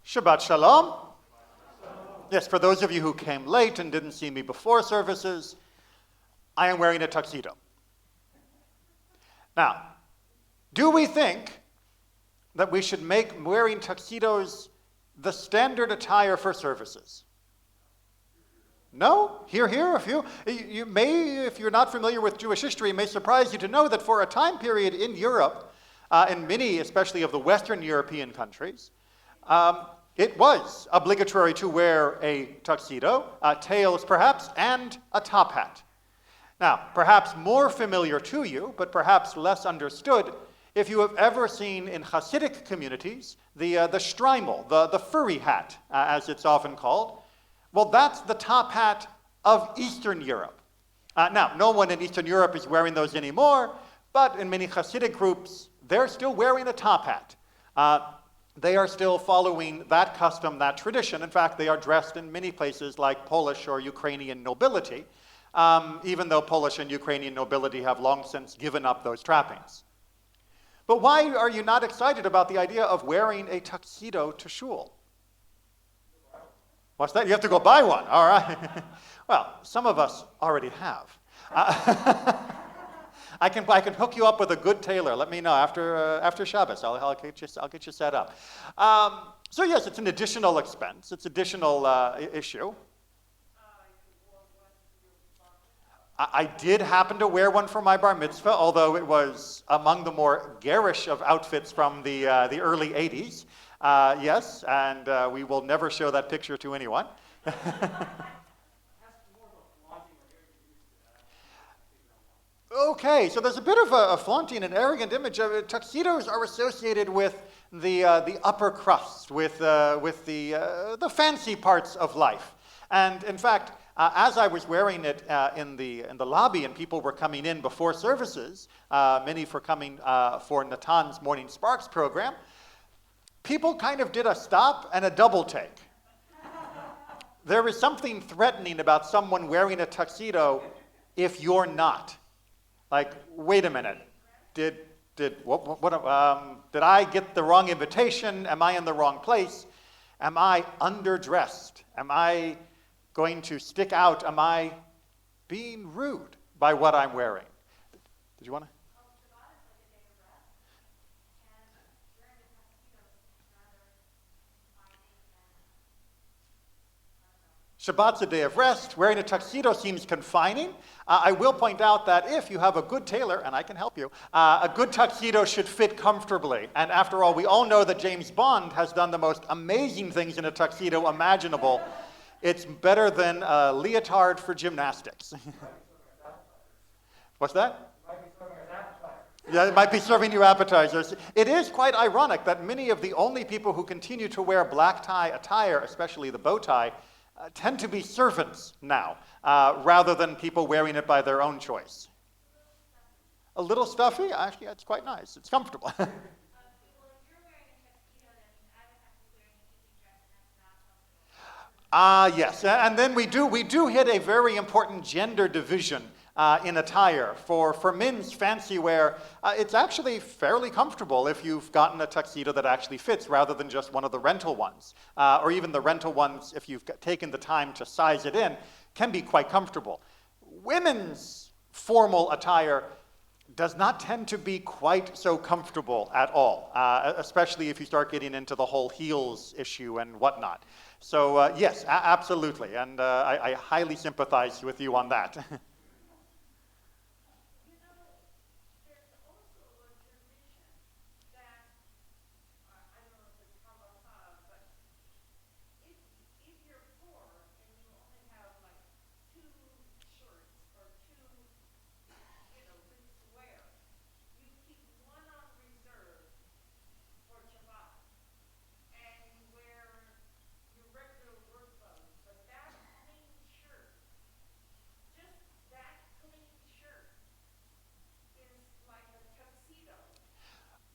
Shabbat Shalom. Yes, for those of you who came late and didn't see me before services, I am wearing a tuxedo. Now, do we think that we should make wearing tuxedos the standard attire for services? No? Here. You may, if you're not familiar with Jewish history, it may surprise you to know that for a time period in Europe, in many, especially of the Western European countries, it was obligatory to wear a tuxedo, tails perhaps, and a top hat. Now, perhaps more familiar to you, but perhaps less understood, if you have ever seen in Hasidic communities the shtreimel, the furry hat, as it's often called, well, that's the top hat of Eastern Europe. Now, no one in Eastern Europe is wearing those anymore, but in many Hasidic groups, they're still wearing a top hat. They are still following that custom, that tradition. In fact, they are dressed in many places like Polish or Ukrainian nobility, even though Polish and Ukrainian nobility have long since given up those trappings. But why are you not excited about the idea of wearing a tuxedo to shul? What's that? You have to go buy one. All right. Well, some of us already have. I can hook you up with a good tailor. Let me know after Shabbos. I'll get you set up. So yes, it's an additional expense. It's an additional issue. I did happen to wear one for my bar mitzvah, although it was among the more garish of outfits from the early 80s. Yes, and we will never show that picture to anyone. Okay, so there's a bit of a flaunting and arrogant image of it. Tuxedos are associated with the upper crust, with the fancy parts of life. And in fact, as I was wearing it in the lobby and people were coming in before services, many for coming for Natan's Morning Sparks program, people kind of did a stop and a double take. There is something threatening about someone wearing a tuxedo if you're not. Like, wait a minute, did I get the wrong invitation? Am I in the wrong place? Am I underdressed? Am I going to stick out? Am I being rude by what I'm wearing? Did you want to? Shabbat's a day of rest. Wearing a tuxedo seems confining. I will point out that if you have a good tailor, and I can help you, a good tuxedo should fit comfortably. And after all, we all know that James Bond has done the most amazing things in a tuxedo imaginable. It's better than a leotard for gymnastics. What's that? Yeah, it might be serving you appetizers. It is quite ironic that many of the only people who continue to wear black tie attire, especially the bow tie, tend to be servants now, rather than people wearing it by their own choice. A little stuffy? Actually, it's quite nice. It's comfortable. Yes, and then we do hit a very important gender division in attire. For men's fancy wear, it's actually fairly comfortable if you've gotten a tuxedo that actually fits rather than just one of the rental ones. Or even the rental ones, if you've taken the time to size it in, can be quite comfortable. Women's formal attire does not tend to be quite so comfortable at all, especially if you start getting into the whole heels issue and whatnot. So yes, absolutely, and I highly sympathize with you on that.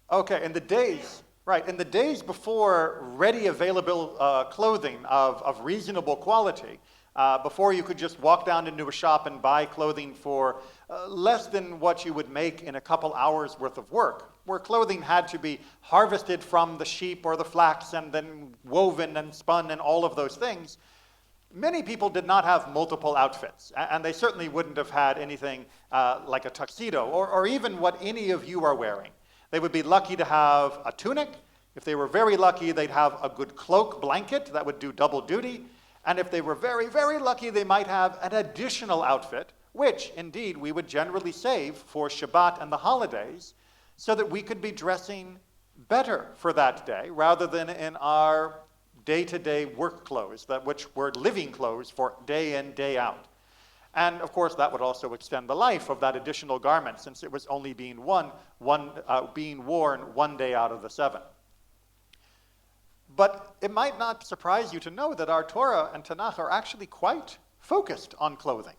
Okay, in the days before ready available clothing of reasonable quality, before you could just walk down into a shop and buy clothing for less than what you would make in a couple hours worth of work, where clothing had to be harvested from the sheep or the flax and then woven and spun and all of those things, many people did not have multiple outfits, and they certainly wouldn't have had anything like a tuxedo or even what any of you are wearing. They would be lucky to have a tunic. If they were very lucky, they'd have a good cloak blanket that would do double duty. And if they were very, very lucky, they might have an additional outfit, which, indeed, we would generally save for Shabbat and the holidays so that we could be dressing better for that day rather than in our day-to-day work clothes, which were living clothes for day in, day out. And, of course, that would also extend the life of that additional garment since it was only being worn 1 day out of the 7. But it might not surprise you to know that our Torah and Tanakh are actually quite focused on clothing.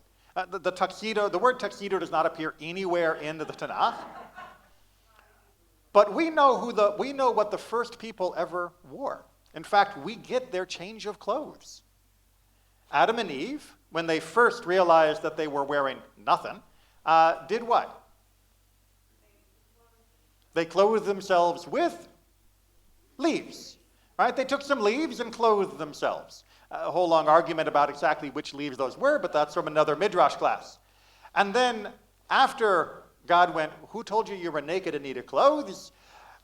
The tuxedo, the word tuxedo does not appear anywhere in the Tanakh. But we know what the first people ever wore. In fact, we get their change of clothes. Adam and Eve, when they first realized that they were wearing nothing, did what? They clothed themselves with leaves. Right? They took some leaves and clothed themselves. A whole long argument about exactly which leaves those were, but that's from another Midrash class. And then after God went, "Who told you you were naked and needed clothes?"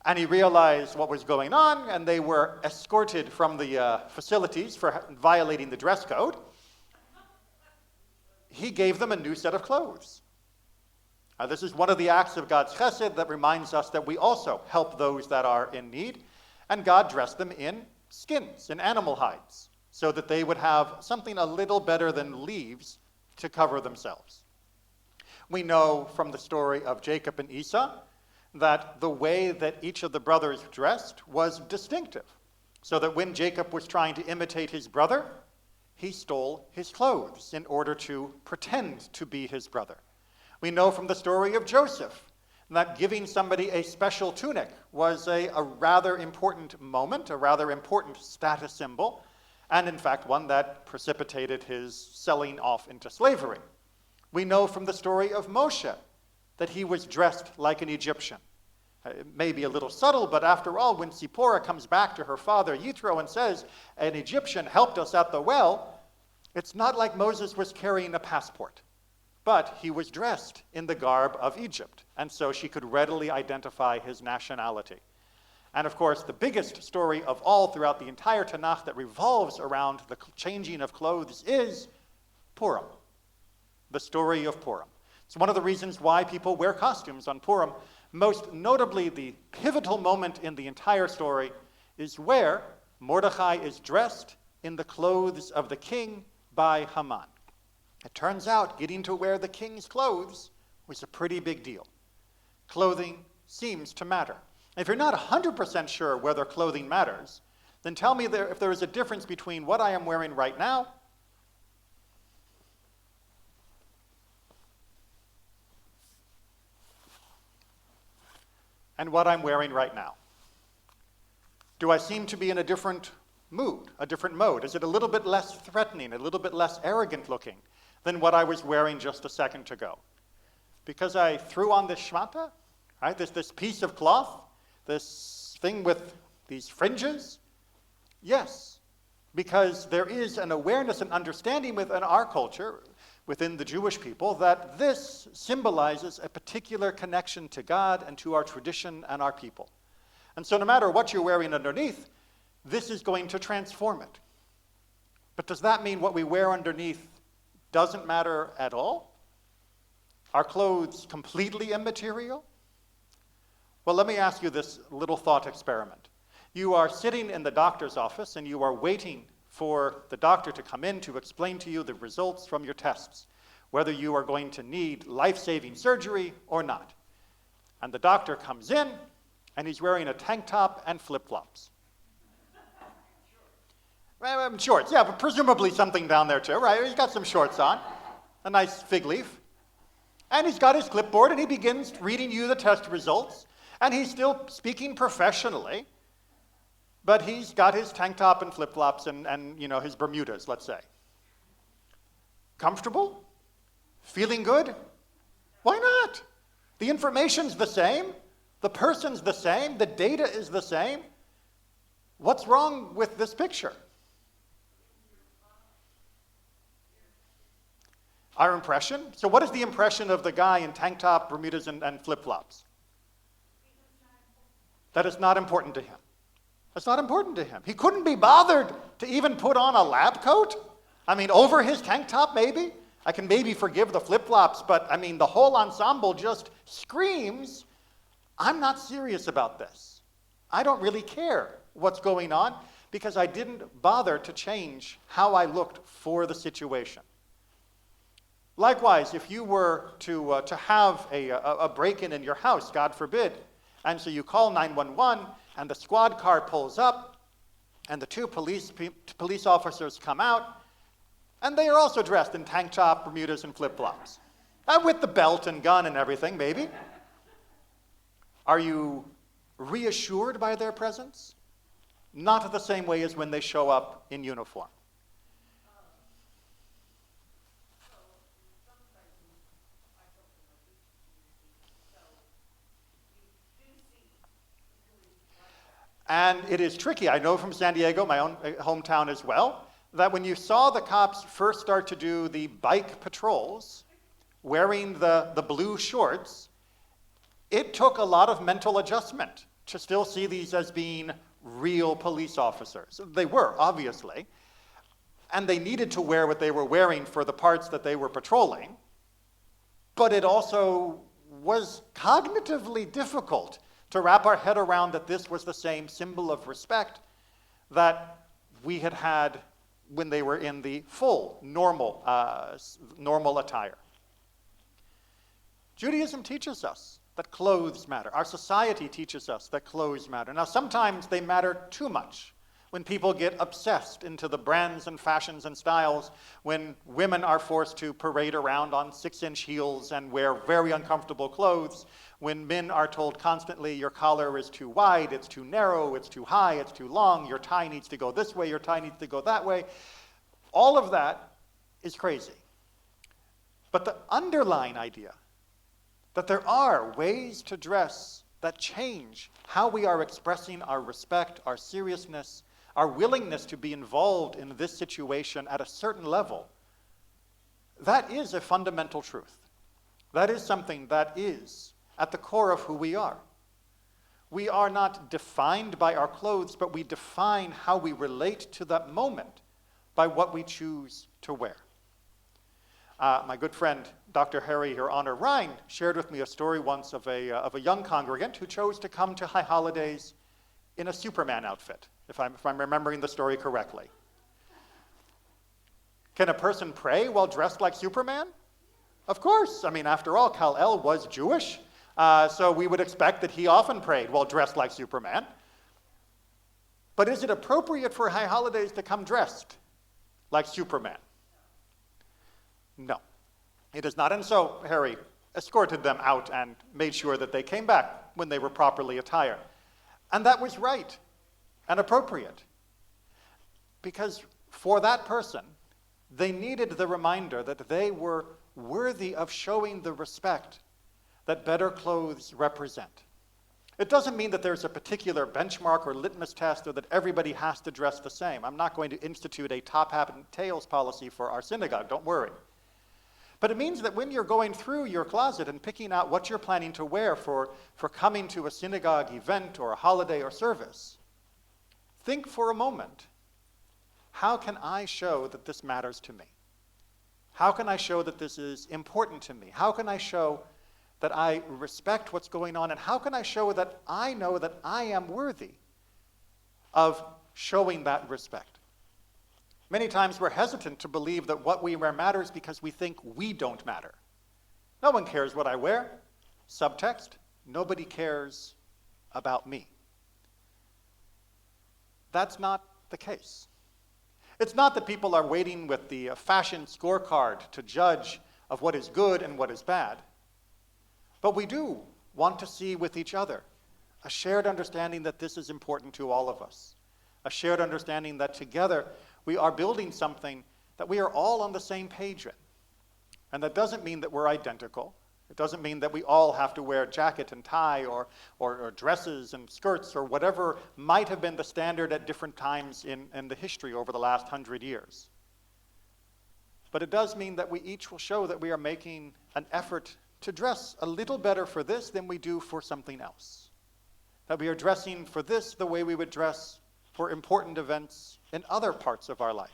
And he realized what was going on, and they were escorted from the facilities for violating the dress code. He gave them a new set of clothes. This is one of the acts of God's chesed that reminds us that we also help those that are in need. And God dressed them in skins, in animal hides, so that they would have something a little better than leaves to cover themselves. We know from the story of Jacob and Esau that the way that each of the brothers dressed was distinctive, so that when Jacob was trying to imitate his brother, he stole his clothes in order to pretend to be his brother. We know from the story of Joseph that giving somebody a special tunic was a rather important moment, a rather important status symbol, and in fact one that precipitated his selling off into slavery. We know from the story of Moshe that he was dressed like an Egyptian. It may be a little subtle, but after all, when Zipporah comes back to her father Yitro and says, "An Egyptian helped us at the well," it's not like Moses was carrying a passport. But he was dressed in the garb of Egypt, and so she could readily identify his nationality. And of course, the biggest story of all throughout the entire Tanakh that revolves around the changing of clothes is Purim, the story of Purim. It's one of the reasons why people wear costumes on Purim. Most notably, the pivotal moment in the entire story is where Mordechai is dressed in the clothes of the king by Haman. It turns out getting to wear the king's clothes was a pretty big deal. Clothing seems to matter. If you're not 100% sure whether clothing matters, then tell me if there is a difference between what I am wearing right now and what I'm wearing right now. Do I seem to be in a different mood, a different mode? Is it a little bit less threatening, a little bit less arrogant looking than what I was wearing just a second ago? Because I threw on this shmata, right? This piece of cloth, this thing with these fringes? Yes, because there is an awareness and understanding within our culture, within the Jewish people, that this symbolizes a particular connection to God and to our tradition and our people. And so no matter what you're wearing underneath, this is going to transform it. But does that mean what we wear underneath doesn't matter at all? Are clothes completely immaterial? Well, let me ask you this little thought experiment. You are sitting in the doctor's office and you are waiting for the doctor to come in to explain to you the results from your tests, whether you are going to need life-saving surgery or not. And the doctor comes in and he's wearing a tank top and flip-flops. Shorts, yeah, but presumably something down there too, right? He's got some shorts on, a nice fig leaf. And he's got his clipboard and he begins reading you the test results. And he's still speaking professionally, but he's got his tank top and flip-flops and his Bermudas, let's say. Comfortable? Feeling good? Why not? The information's the same. The person's the same. The data is the same. What's wrong with this picture? Our impression? So what is the impression of the guy in tank top, Bermudas, and flip-flops? That is not important to him. That's not important to him. He couldn't be bothered to even put on a lab coat. I mean, over his tank top, maybe? I can maybe forgive the flip-flops, but I mean, the whole ensemble just screams, I'm not serious about this. I don't really care what's going on because I didn't bother to change how I looked for the situation. Likewise, if you were to have a break-in in your house, God forbid, and so you call 911, and the squad car pulls up, and the two police officers come out, and they are also dressed in tank top, Bermudas, and flip-flops. With the belt and gun and everything, maybe. Are you reassured by their presence? Not the same way as when they show up in uniform. And it is tricky. I know from San Diego, my own hometown as well, that when you saw the cops first start to do the bike patrols, wearing the blue shorts, it took a lot of mental adjustment to still see these as being real police officers. They were, obviously. And they needed to wear what they were wearing for the parts that they were patrolling. But it also was cognitively difficult to wrap our head around that this was the same symbol of respect that we had had when they were in the full normal attire. Judaism teaches us that clothes matter. Our society teaches us that clothes matter. Now, sometimes they matter too much. When people get obsessed into the brands and fashions and styles, when women are forced to parade around on 6-inch heels and wear very uncomfortable clothes, when men are told constantly your collar is too wide, it's too narrow, it's too high, it's too long, your tie needs to go this way, your tie needs to go that way, all of that is crazy. But the underlying idea that there are ways to dress that change how we are expressing our respect, our seriousness, our willingness to be involved in this situation at a certain level, that is a fundamental truth. That is something that is at the core of who we are. We are not defined by our clothes, but we define how we relate to that moment by what we choose to wear. My good friend, Dr. Harry, Her Honor Ryan, shared with me a story once of a young congregant who chose to come to High Holidays in a Superman outfit, if I'm remembering the story correctly. Can a person pray while dressed like Superman? Of course. I mean, after all, Kal-El was Jewish, so we would expect that he often prayed while dressed like Superman. But is it appropriate for High Holidays to come dressed like Superman? No, it is not. And so Harry escorted them out and made sure that they came back when they were properly attired. And that was right and appropriate. Because for that person, they needed the reminder that they were worthy of showing the respect that better clothes represent. It doesn't mean that there's a particular benchmark or litmus test or that everybody has to dress the same. I'm not going to institute a top hat and tails policy for our synagogue, don't worry. But it means that when you're going through your closet and picking out what you're planning to wear for coming to a synagogue event or a holiday or service, think for a moment, how can I show that this matters to me? How can I show that this is important to me? How can I show that I respect what's going on? And how can I show that I know that I am worthy of showing that respect? Many times we're hesitant to believe that what we wear matters because we think we don't matter. No one cares what I wear. Subtext, nobody cares about me. That's not the case. It's not that people are waiting with the fashion scorecard to judge of what is good and what is bad. But we do want to see with each other a shared understanding that this is important to all of us. A shared understanding that together we are building something that we are all on the same page in. And that doesn't mean that we're identical. It doesn't mean that we all have to wear jacket and tie or dresses and skirts or whatever might have been the standard at different times in the history over the last 100 years. But it does mean that we each will show that we are making an effort to dress a little better for this than we do for something else. That we are dressing for this the way we would dress for important events in other parts of our life.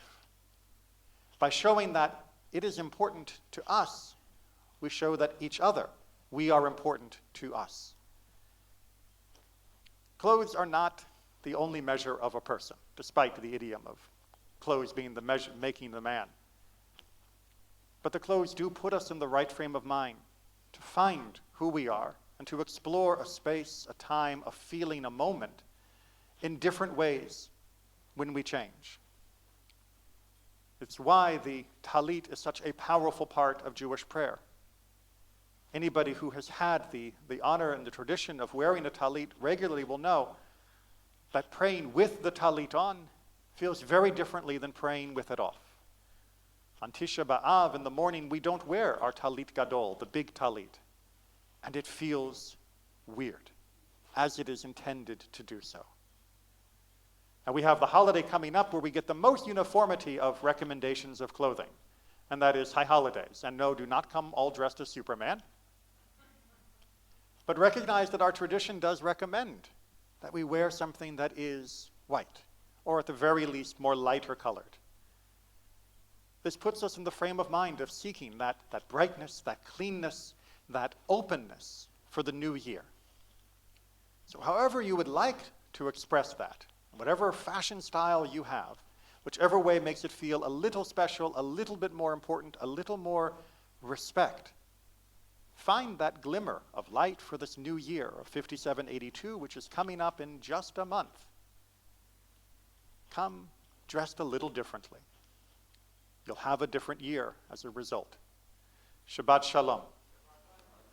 By showing that it is important to us, we show that each other, we are important to us. Clothes are not the only measure of a person, despite the idiom of clothes being the measure, making the man. But the clothes do put us in the right frame of mind to find who we are and to explore a space, a time, a feeling, a moment in different ways when we change. It's why the talit is such a powerful part of Jewish prayer. Anybody who has had the honor and the tradition of wearing a talit regularly will know that praying with the talit on feels very differently than praying with it off. On Tisha B'Av in the morning, we don't wear our talit gadol, the big talit, and it feels weird, as it is intended to do so. And we have the holiday coming up where we get the most uniformity of recommendations of clothing, and that is high holidays. And no, do not come all dressed as Superman. But recognize that our tradition does recommend that we wear something that is white, or at the very least more lighter colored. This puts us in the frame of mind of seeking that brightness, that cleanness, that openness for the new year. So however you would like to express that, whatever fashion style you have, whichever way makes it feel a little special, a little bit more important, a little more respect, find that glimmer of light for this new year of 5782, which is coming up in just a month. Come dressed a little differently. You'll have a different year as a result. Shabbat Shalom.